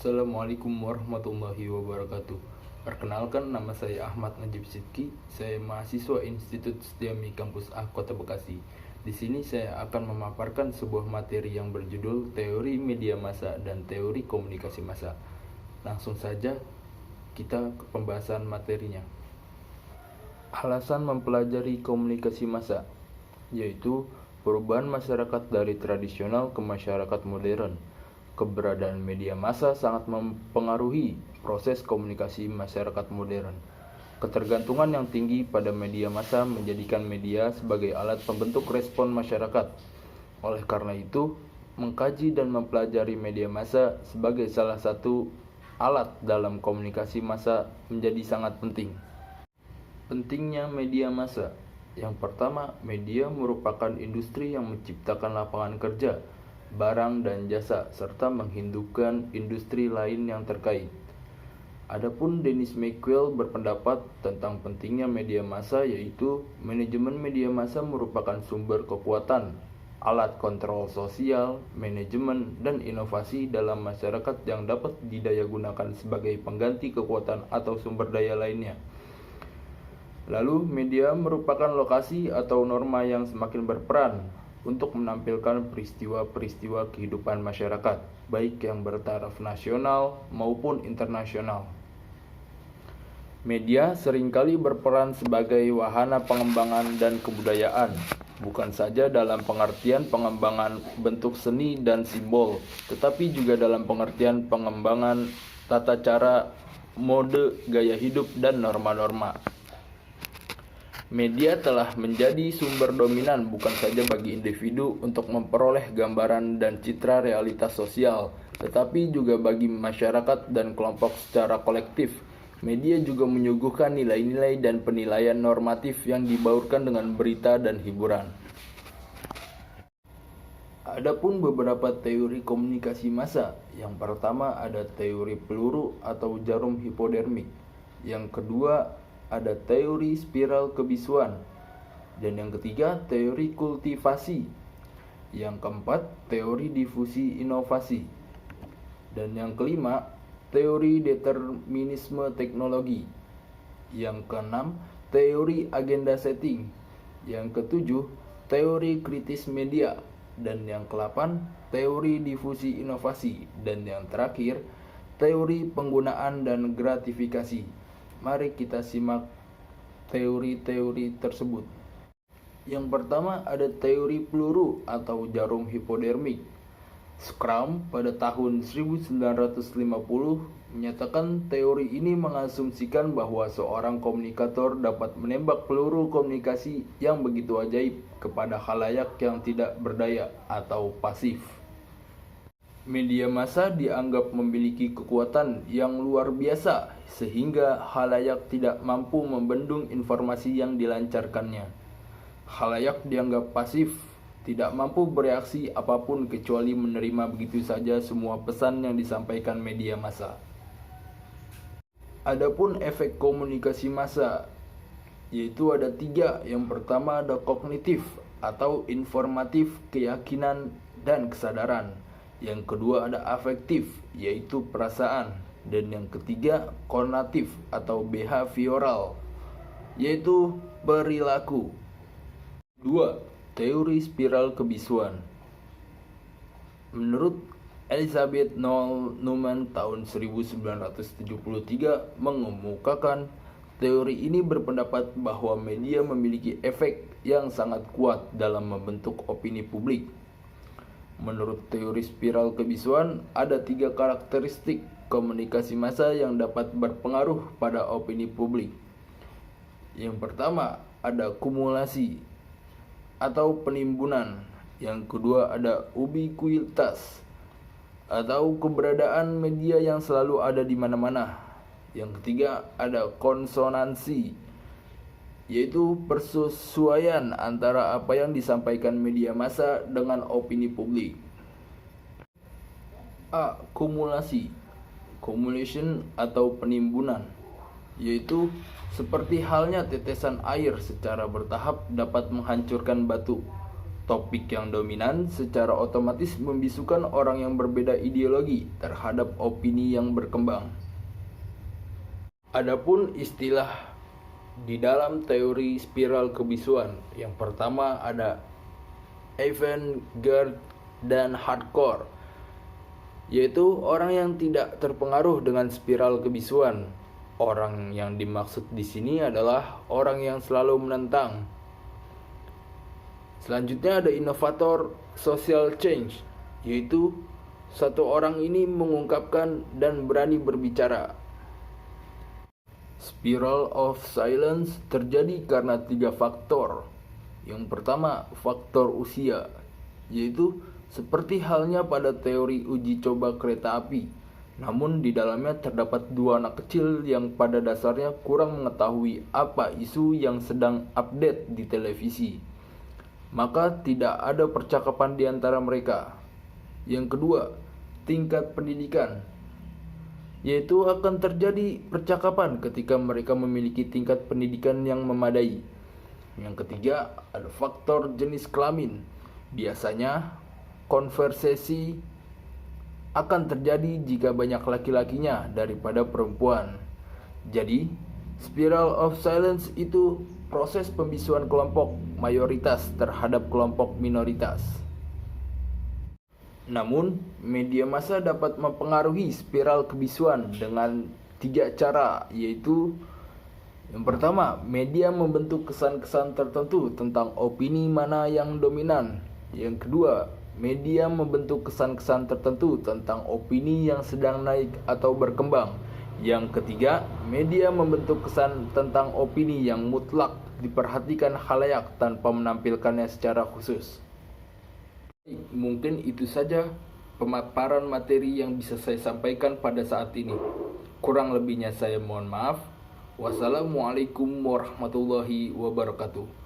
Assalamualaikum warahmatullahi wabarakatuh. Perkenalkan, nama saya Ahmad Najib Sidki. Saya mahasiswa Institut Setiami Kampus A Kota Bekasi. Di sini saya akan memaparkan sebuah materi yang berjudul Teori Media Massa dan Teori Komunikasi Massa. Langsung saja kita ke pembahasan materinya. Alasan mempelajari komunikasi massa, yaitu perubahan masyarakat dari tradisional ke masyarakat modern. Keberadaan media massa sangat mempengaruhi proses komunikasi masyarakat modern. Ketergantungan yang tinggi pada media massa menjadikan media sebagai alat pembentuk respon masyarakat. Oleh karena itu, mengkaji dan mempelajari media massa sebagai salah satu alat dalam komunikasi massa menjadi sangat penting. Pentingnya media massa. Yang pertama, media merupakan industri yang menciptakan lapangan kerja, barang dan jasa, serta menghidupkan industri lain yang terkait. Adapun Dennis McQuell berpendapat tentang pentingnya media massa, yaitu manajemen media massa merupakan sumber kekuatan, alat kontrol sosial, manajemen, dan inovasi dalam masyarakat yang dapat didayagunakan sebagai pengganti kekuatan atau sumber daya lainnya. Lalu, media merupakan lokasi atau norma yang semakin berperan untuk menampilkan peristiwa-peristiwa kehidupan masyarakat, baik yang bertaraf nasional maupun internasional. Media seringkali berperan sebagai wahana pengembangan dan kebudayaan, bukan saja dalam pengertian pengembangan bentuk seni dan simbol, tetapi juga dalam pengertian pengembangan tata cara, mode, gaya hidup, dan norma-norma. Media telah menjadi sumber dominan bukan saja bagi individu untuk memperoleh gambaran dan citra realitas sosial, tetapi juga bagi masyarakat dan kelompok secara kolektif. Media juga menyuguhkan nilai-nilai dan penilaian normatif yang dibaurkan dengan berita dan hiburan. Adapun beberapa teori komunikasi massa. Yang pertama ada teori peluru atau jarum hipodermik. Yang kedua ada teori spiral kebisuan, dan yang ketiga teori kultivasi, yang keempat teori difusi inovasi, dan yang kelima teori determinisme teknologi, yang keenam teori agenda setting, yang ketujuh teori kritis media, dan yang kedelapan teori difusi inovasi, dan yang terakhir teori penggunaan dan gratifikasi. Mari kita simak teori-teori tersebut. Yang pertama ada teori peluru atau jarum hipodermik. Scrum pada tahun 1950 menyatakan teori ini mengasumsikan bahwa seorang komunikator dapat menembak peluru komunikasi yang begitu ajaib kepada khalayak yang tidak berdaya atau pasif. Media massa dianggap memiliki kekuatan yang luar biasa sehingga khalayak tidak mampu membendung informasi yang dilancarkannya. Khalayak dianggap pasif, tidak mampu bereaksi apapun kecuali menerima begitu saja semua pesan yang disampaikan media massa. Adapun efek komunikasi massa, yaitu ada tiga. Yang pertama ada kognitif atau informatif, keyakinan dan kesadaran. Yang kedua ada afektif, yaitu perasaan. Dan yang ketiga konatif atau behavioral, yaitu perilaku. 2. Teori spiral kebisuan. Menurut Elizabeth Noel Newman tahun 1973 mengemukakan teori ini berpendapat bahwa media memiliki efek yang sangat kuat dalam membentuk opini publik. Menurut teori spiral kebisuan, ada tiga karakteristik komunikasi massa yang dapat berpengaruh pada opini publik. Yang pertama, ada kumulasi atau penimbunan. Yang kedua, ada ubiquitas atau keberadaan media yang selalu ada di mana-mana. Yang ketiga, ada konsonansi, yaitu persesuaian antara apa yang disampaikan media massa dengan opini publik. A. Kumulasi, accumulation atau penimbunan, yaitu seperti halnya tetesan air secara bertahap dapat menghancurkan batu. Topik yang dominan secara otomatis membisukan orang yang berbeda ideologi terhadap opini yang berkembang. Adapun istilah di dalam teori spiral kebisuan, yang pertama ada avant-garde dan hardcore, yaitu orang yang tidak terpengaruh dengan spiral kebisuan. Orang yang dimaksud di sini adalah orang yang selalu menentang. Selanjutnya ada inovator social change, yaitu satu orang ini mengungkapkan dan berani berbicara. Spiral of silence terjadi karena 3 faktor. Yang pertama, faktor usia, yaitu seperti halnya pada teori uji coba kereta api. Namun di dalamnya terdapat 2 anak kecil yang pada dasarnya kurang mengetahui apa isu yang sedang update di televisi. Maka tidak ada percakapan di antara mereka. Yang kedua, tingkat pendidikan, yaitu akan terjadi percakapan ketika mereka memiliki tingkat pendidikan yang memadai. Yang ketiga, ada faktor jenis kelamin. Biasanya konversasi akan terjadi jika banyak laki-lakinya daripada perempuan. Jadi, spiral of silence itu proses pembisuan kelompok mayoritas terhadap kelompok minoritas. Namun, media massa dapat mempengaruhi spiral kebisuan dengan 3 cara, yaitu yang pertama, media membentuk kesan-kesan tertentu tentang opini mana yang dominan. Yang kedua, media membentuk kesan-kesan tertentu tentang opini yang sedang naik atau berkembang. Yang ketiga, media membentuk kesan tentang opini yang mutlak diperhatikan khalayak tanpa menampilkannya secara khusus. Mungkin itu saja pemaparan materi yang bisa saya sampaikan pada saat ini. Kurang lebihnya saya mohon maaf. Wassalamualaikum warahmatullahi wabarakatuh.